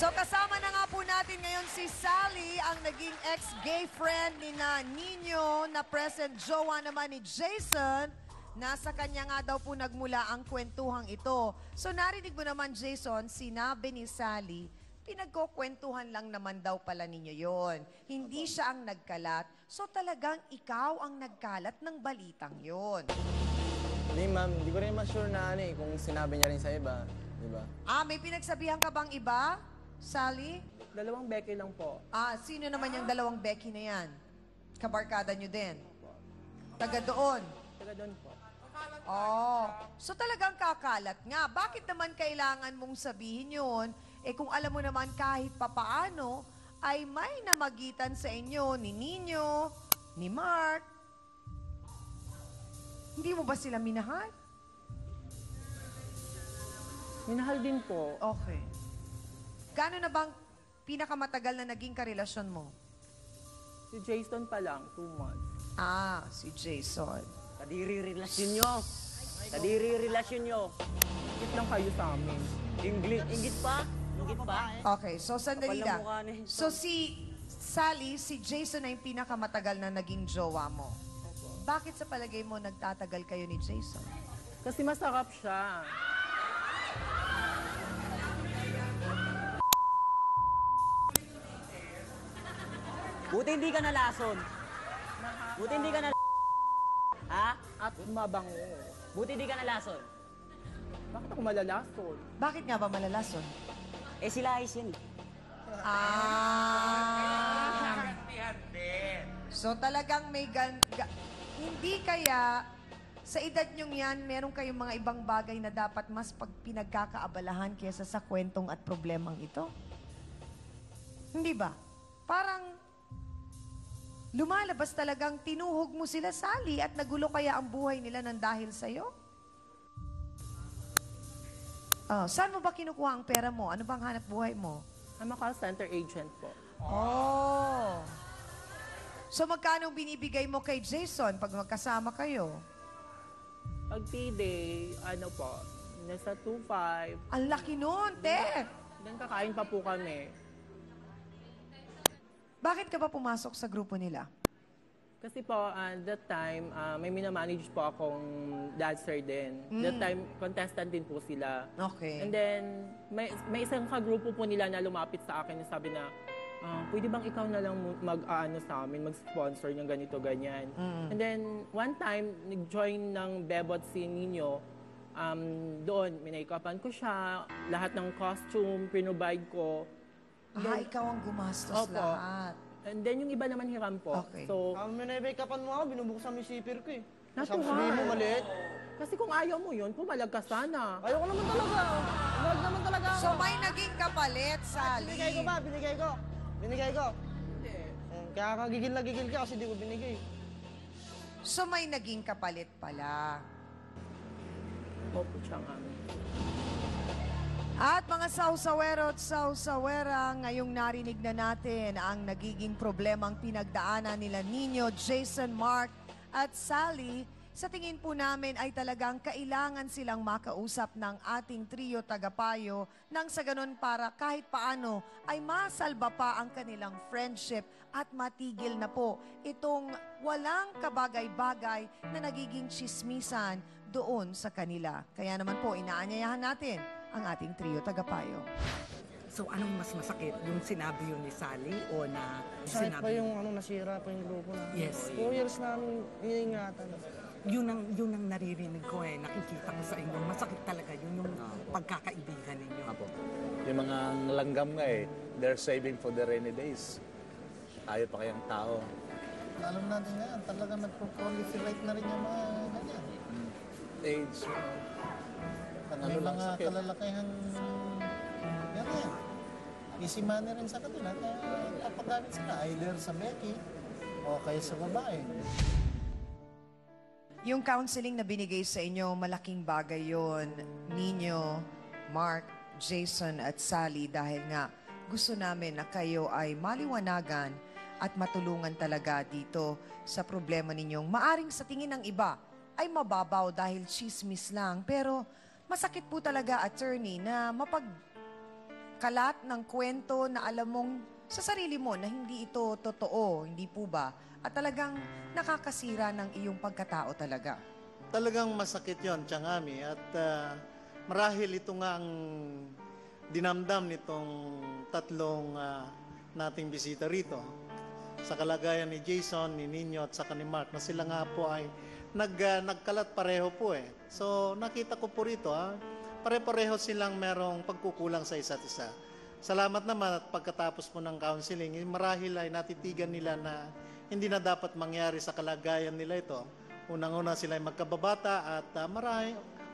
So kasama na nga po natin ngayon si Sally, ang naging ex-gay friend ni Nino, na present jowa naman ni Jason. Nasa kanya nga daw po nagmula ang kwentuhang ito. So narinig mo naman, Jason, sinabi ni Sally, pinagkukwentuhan lang naman daw pala ninyo yon. Hindi siya ang nagkalat. So talagang ikaw ang nagkalat ng balitang yon. Hindi ma'am, hindi ko rin ma-sure na kung sinabi niya rin sa iba. Diba? May pinagsabihan ka bang iba, Sally? Dalawang Becky lang po. Sino naman yung dalawang Becky na yan? Kabarkada nyo din? Taga doon? Taga doon po. So talagang kakalat nga. Bakit naman kailangan mong sabihin yun? Kung alam mo naman kahit papaano, ay may namagitan sa inyo ni Nino, ni Mark. Hindi mo ba sila minahal? Minahal din po. Okay. Gano'n na bang pinakamatagal na naging karelasyon mo? Si Jason pa lang, 2 months. Si Jason. Kadiri-relasyon nyo. Kadiri-relasyon nyo. Ikit lang kayo sa amin. Inggit pa? Inggit pa? Okay, so sandali Kapal ng lang. mukha ni Jason. So si Sally, si Jason na yung pinakamatagal na naging jowa mo. Bakit sa palagay mo nagtatagal kayo ni Jason? Kasi masarap siya. Buti hindi ka nalason. Buti hindi ka Ha? At mabango. Buti hindi ka nalason. Bakit ako malalason? Bakit nga ba malalason? Sila ayos yun. So talagang may hindi kaya sa edad nyong yan, meron kayong mga ibang bagay na dapat mas pinagkakaabalahan kaysa sa kwentong at problemang ito? Hindi ba? Parang lumalabas talagang tinuhog mo sila, Sally, at nagulo kaya ang buhay nila ng dahil sa'yo? Saan mo ba kinukuha ang pera mo? Ano bang hanap buhay mo? I'm a call center agent po. So magkano binibigay mo kay Jason pag magkasama kayo? Pag P-day, nasa 2.5. Ang laki nun, te! Then kakain pa po kami. Bakit ka ba pumasok sa grupo nila? Kasi po, that time, may minamanage po akong dancer din. That time, contestant din po sila. Okay. And then, may isang kagrupo po nila na lumapit sa akin na sabi na, pwede bang ikaw na lang sa amin, mag-sponsor ng ganito, ganyan. And then, one time, nag-join ng Bebot si Nino. Doon, minake-upan ko siya, lahat ng costume, pinrovide ko. Ikaw ang gumastos lahat. And then, yung iba naman hiram po. Okay. So, Minay-make-upan mo ako, binubuksan mo yung zipper ko eh. natuwa. Sabihin mo maliit. Kasi kung ayaw mo yun, pumalag ka sana. Ayoko naman talaga. Wag naman talaga ako. So may naging kapalit, Sally. Binigay ko ba? Binigay ko. Binigay ko. Hindi. Kaya kagigil na gigil ka kasi di ko binigay. So may naging kapalit pala. Opo, siyang amin. At mga sausawero at sausawera, ngayong narinig na natin ang nagiging problemang pinagdaanan nila Nino, Jason, Mark at Sally. Sa tingin po namin ay talagang kailangan silang makausap ng ating trio tagapayo nang sa ganun para kahit paano ay masalba pa ang kanilang friendship at matigil na po itong walang kabagay-bagay na nagiging chismisan doon sa kanila. Kaya naman po, inaanyayahan natin ang ating trio tagapayo. So anong mas masakit? Yung sinabi yun ni Sally o na Sakit sinabi? pa yung nasira pa yung grupo na. Yes. 4 years namin iniingatan. Yun ang naririnig ko nakikita ko sa inyo. Masakit talaga yun, yung pagkakaibigan ninyo. Apo. Yung mga langgam nga they're saving for the rainy days. Tayo pa kayang tao. Alam natin ngayon, talaga nagpo-proliferate na rin yung mga ganyan. AIDS, May mga kalalakihang ganyan. Easy money rin sa kanila. Kaya papagamit sila either sa Becky o kaya sa babae. Yung counseling na binigay sa inyo, malaking bagay yon, Nino, Mark, Jason at Sally, dahil nga gusto namin na kayo ay maliwanagan at matulungan talaga dito sa problema ninyong maaring sa tingin ng iba ay mababaw dahil chismis lang. Pero masakit po talaga, attorney, na kalat ng kwento na alam mong sa sarili mo na hindi ito totoo, hindi po ba? At talagang nakakasira ng iyong pagkatao talaga. Talagang masakit yon, Tiangami. At marahil ito nga ang dinamdam nitong tatlong nating bisita rito. Sa kalagayan ni Jason, ni Nino at saka ni Mark, na sila nga po ay nagkalat pareho po eh. So nakita ko po rito, pare-pareho silang merong pagkukulang sa isa't isa. Salamat naman at pagkatapos po ng counseling, marahil ay natitigan nila na hindi na dapat mangyari sa kalagayan nila ito. Unang-una sila ay magkababata at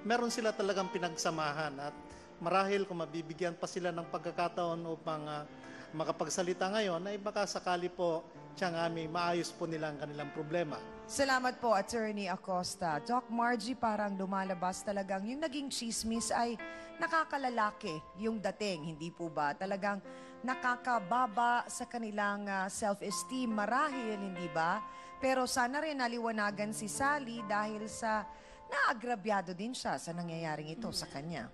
meron sila talagang pinagsamahan at marahil kung mabibigyan pa sila ng pagkakataon upang makapagsalita ngayon, ay baka sakali po Tiangami, maayos po nila ang kanilang problema. Salamat po, Attorney Acosta. Doc Margie, parang lumalabas talagang yung naging chismis ay nakakalalaki yung dating, hindi po ba? Talagang nakakababa sa kanilang self-esteem marahil, hindi ba? Pero sana rin naliwanagan si Sally dahil sa naagrabyado din siya sa nangyayaring ito sa kanya.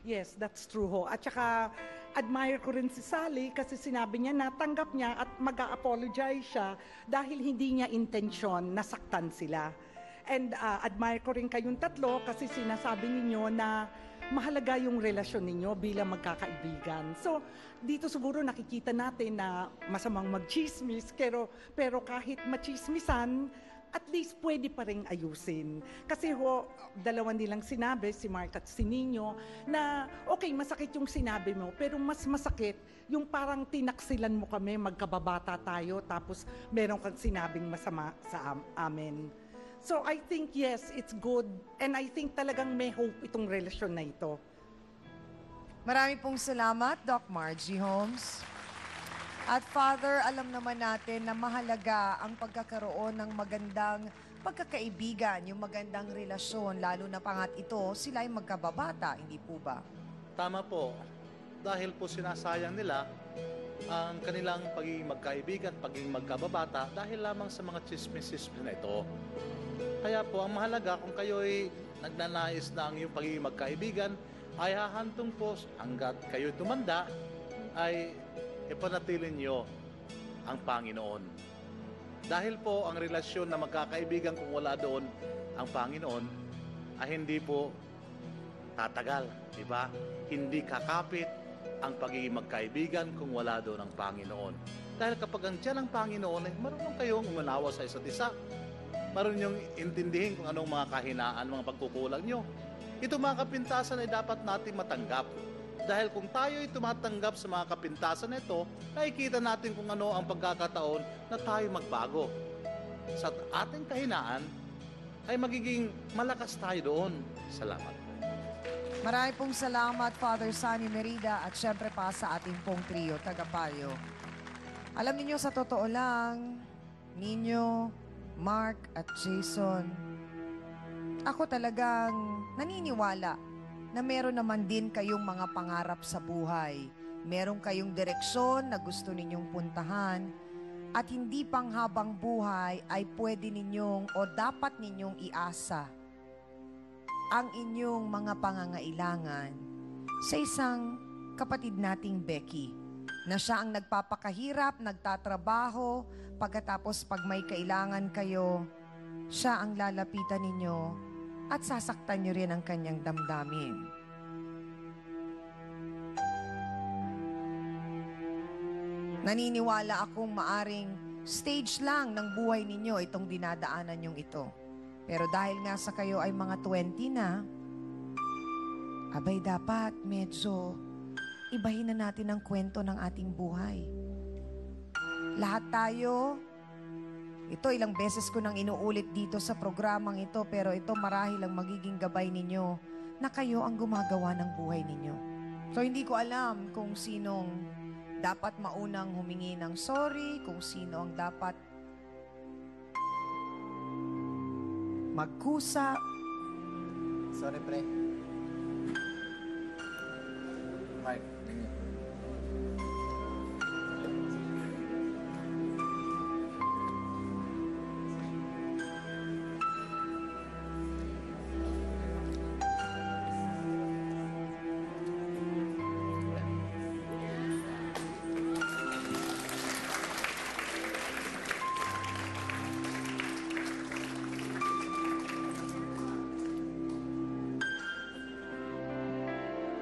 Yes, that's true ho. At saka, admire ko rin si Sally kasi sinabi niya na tanggap niya at mag-a-apologize siya dahil hindi niya intensyon na saktan sila. And admire ko rin kayong tatlo kasi sinasabi ninyo na mahalaga yung relasyon ninyo bilang magkakaibigan. So, dito siguro nakikita natin na masamang mag-chismis, pero kahit machismisan, at least pwede pa rin ayusin. Kasi dalawa nilang sinabi, si Mark at si Nino, na okay, masakit yung sinabi mo, pero mas masakit yung parang tinaksilan mo kami, magkababata tayo, tapos meron kang sinabing masama sa amin. So I think yes, it's good, and I think talagang may hope itong relasyon na ito. Marami pong salamat, Doc Margie Holmes. At Father, alam naman natin na mahalaga ang pagkakaroon ng magandang pagkakaibigan, yung magandang relasyon, lalo na pangat ito, sila ay magkababata, hindi po ba? Tama po. Dahil po sinasayang nila ang kanilang pagiging magkaibigan, pagiging magkababata dahil lamang sa mga chismis-chismis na ito. Kaya po, ang mahalaga kung kayo'y nagnanais na ang iyong pagiging magkaibigan ay hahantong po hanggat kayo'y tumanda ay ipanatili niyo ang Panginoon. Dahil po ang relasyon na magkakaibigan kung wala doon ang Panginoon ay hindi po tatagal, di ba? Hindi kakapit ang pagiging magkaibigan kung wala doon ang Panginoon. Dahil kapag andyan ang Panginoon, ay marunong kayong umanawa sa isa't isa. Marunong niyong intindihin kung anong mga kahinaan, mga pagkukulang niyo. Ito mga kapintasan ay dapat natin matanggap. Dahil kung tayo ay tumatanggap sa mga kapintasan na ito, nakikita natin kung ano ang pagkakataon na tayo magbago. Sa ating kahinaan, ay magiging malakas tayo doon. Salamat. Marami pong salamat, Father Sunny Merida, at syempre pa sa ating pong trio, tagapayo. Alam niyo sa totoo lang, Nino, Mark at Jason, ako talagang naniniwala na meron naman din kayong mga pangarap sa buhay. Meron kayong direksyon na gusto ninyong puntahan at hindi pang habang buhay ay pwede ninyong o dapat ninyong iasa ang inyong mga pangangailangan sa isang kapatid nating Becky na siya ang nagpapakahirap, nagtatrabaho, pagkatapos pag may kailangan kayo, siya ang lalapitan ninyo at sasaktan niyo rin ang kanyang damdamin. Naniniwala akong maaring stage lang ng buhay ninyo itong dinadaanan niyong ito. Pero dahil nga sa kayo ay mga 20 na, abay dapat medyo ibahin na natin ang kwento ng ating buhay. Lahat tayo, ito ilang beses ko nang inuulit dito sa programang ito, pero ito marahil ang magiging gabay ninyo na kayo ang gumagawa ng buhay ninyo. So hindi ko alam kung sinong dapat maunang humingi ng sorry, kung sino ang dapat magkusa. Sorry, pre. Mark.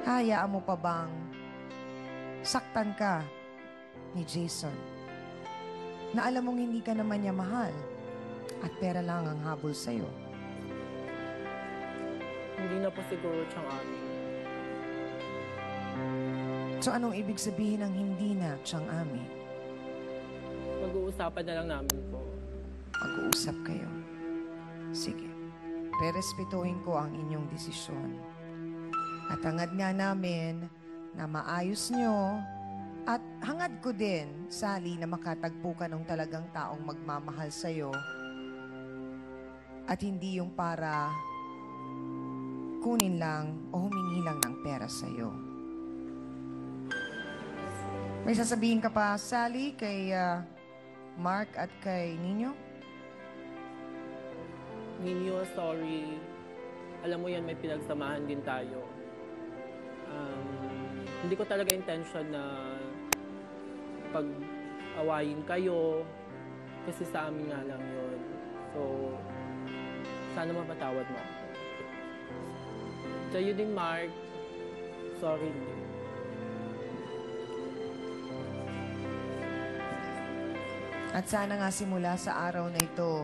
hayaan mo pa bang saktan ka ni Jason? Na alam mong hindi ka naman niya mahal at pera lang ang habol sa'yo. Hindi na po siguro siyang amin. So anong ibig sabihin ng hindi na siyang amin? Pag-uusapan na lang namin po. Mag-uusap kayo. Sige. Rerespetuhin ko ang inyong desisyon. At hangad nga namin na maayos nyo at hangad ko din, Sally, na makatagpo ka ng talagang taong magmamahal sa'yo at hindi yung para kunin lang o humingi lang ng pera sa'yo. May sasabihin ka pa, Sally, kay Mark at kay Nino? Ninyo, sorry. Alam mo yan, may pinagsamahan din tayo. Hindi ko talaga intention na pag-awayin kayo kasi sa amin nga lang yun. So, sana mapatawad mo ako. Sa'yo din, Mark. Sorry din. At sana nga simula sa araw na ito,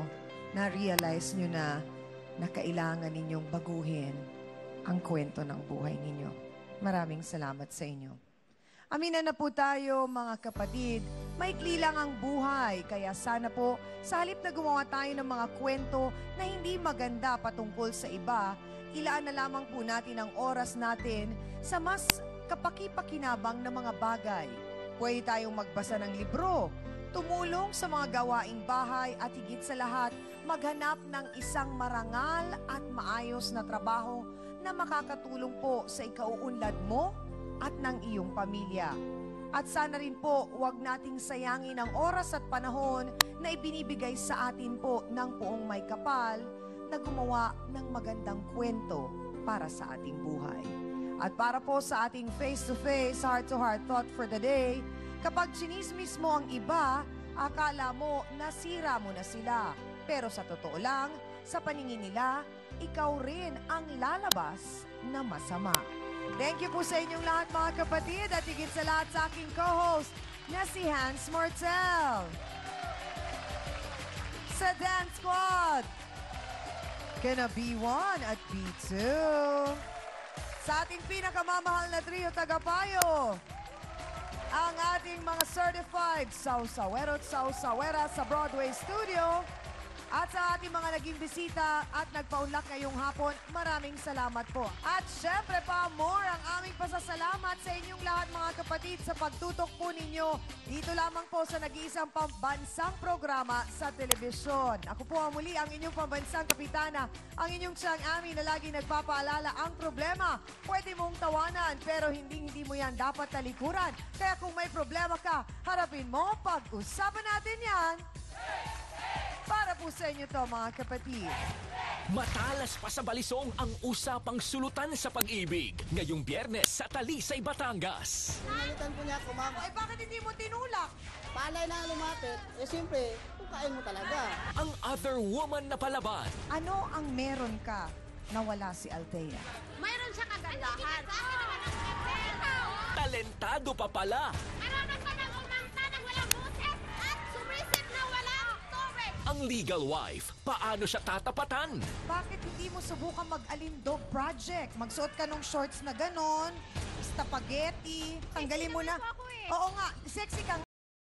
na-realize nyo na kailangan ninyong baguhin ang kwento ng buhay ninyo. Maraming salamat sa inyo. Aminan na po tayo mga kapatid, maikli lang ang buhay. Kaya sana po, sa halip na gumawa tayo ng mga kwento na hindi maganda patungkol sa iba, ilaan na lamang po natin ang oras natin sa mas kapaki-pakinabang na mga bagay. Pwede tayong magbasa ng libro, tumulong sa mga gawaing bahay at higit sa lahat, maghanap ng isang marangal at maayos na trabaho na makakatulong po sa ikauunlad mo at ng iyong pamilya. At sana rin po, huwag nating sayangin ang oras at panahon na ibinibigay sa atin po ng Poong May Kapal na gumawa ng magandang kwento para sa ating buhay. At para po sa ating face-to-face, heart-to-heart thought for the day, kapag chinismis mo ang iba, akala mo nasira mo na sila. Pero sa totoo lang, sa paningin nila, ikaw rin ang lalabas na masama. Thank you po sa inyong lahat mga kapatid at higit sa lahat sa aking co-host na si Hans Mortel. Sa Dance Squad, kina B1 at B2. Sa ating pinakamamahal na trio tagapayo, ang ating mga certified sausawero at sausawera sa Broadway Studio. At sa ating mga naging bisita at nagpaunlak ngayong hapon, maraming salamat po. At syempre pa, more ang aming pasasalamat sa inyong lahat mga kapatid sa pagtutok po ninyo dito lamang po sa nag-iisang pambansang programa sa telebisyon. Ako po ang muli ang inyong pambansang kapitana, ang inyong siyang amin na laging nagpapaalala ang problema. Pwede mong tawanan pero hindi mo yan dapat talikuran. Kaya kung may problema ka, harapin mo, pag-usapan natin yan. Para po sa inyo to mga kapatid. Matalas pa sa balisong ang usapang sulutan sa pag-ibig. Ngayong Biyernes sa Talisay, Batangas. Pinalitan po niya ako, ma'am. Eh bakit hindi mo tinulak? Palay na lumapit. Eh, siyempre, kukain mo talaga. Ang other woman na palaban. Ano ang meron ka na wala si Althea? Mayroon siya kagandahan. Talentado pa pala. Marunong ka nang umangta ng walang buset at sumisit na walang tubig. Ang legal wife, paano siya tatapatan? Bakit hindi mo subukan mag-alindog project? Magsuot ka ng shorts na ganon, spaghetti, tanggalin mo na. Sexy naman po ako eh. Oo nga, sexy ka